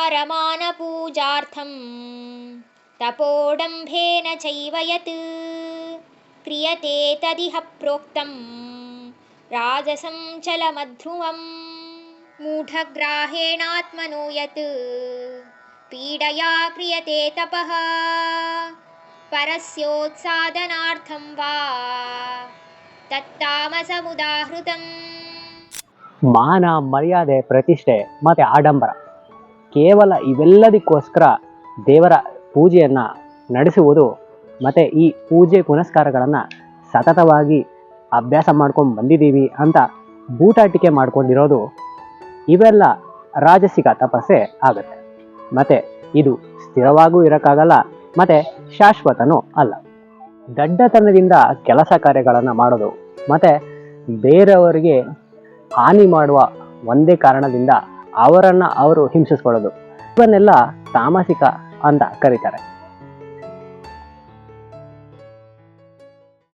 वरमानपूजार्थं तपोडम्भेन चैव यत् क्रियते तदिह प्रोक्तं राजसं चलमध्रुवम् मूढग्राहेणात्मनो यत् पीडया क्रियते तपः परस्योत्सादनार्थं वा तत्तामसमुदाहृतम्. ಮಾನ, ಮರ್ಯಾದೆ, ಪ್ರತಿಷ್ಠೆ ಮತ್ತು ಆಡಂಬರ, ಕೇವಲ ಇವೆಲ್ಲದಕ್ಕೋಸ್ಕರ ದೇವರ ಪೂಜೆಯನ್ನು ನಡೆಸುವುದು ಮತ್ತು ಈ ಪೂಜೆ ಪುನಸ್ಕಾರಗಳನ್ನು ಸತತವಾಗಿ ಅಭ್ಯಾಸ ಮಾಡ್ಕೊಂಡು ಬಂದಿದ್ದೀವಿ ಅಂತ ಬೂಟಾಟಿಕೆ ಮಾಡ್ಕೊಂಡಿರೋದು ಇವೆಲ್ಲ ರಾಜಸಿಕ ತಪಸ್ಸೆ ಆಗುತ್ತೆ. ಮತ್ತು ಇದು ಸ್ಥಿರವಾಗೂ ಇರೋಕ್ಕಾಗಲ್ಲ ಮತ್ತು ಶಾಶ್ವತನೂ ಅಲ್ಲ. ದಡ್ಡತನದಿಂದ ಕೆಲಸ ಕಾರ್ಯಗಳನ್ನು ಮಾಡೋದು ಮತ್ತು ಬೇರೆಯವರಿಗೆ ಹಾನಿ ಮಾಡುವ ಒಂದೇ ಕಾರಣದಿಂದ ಅವರನ್ನು ಅವರು ಹಿಂಸಿಸ್ಕೊಳ್ಳೋದು, ಇವನ್ನೆಲ್ಲ ತಾಮಸಿಕ ಅಂತ ಕರೀತಾರೆ.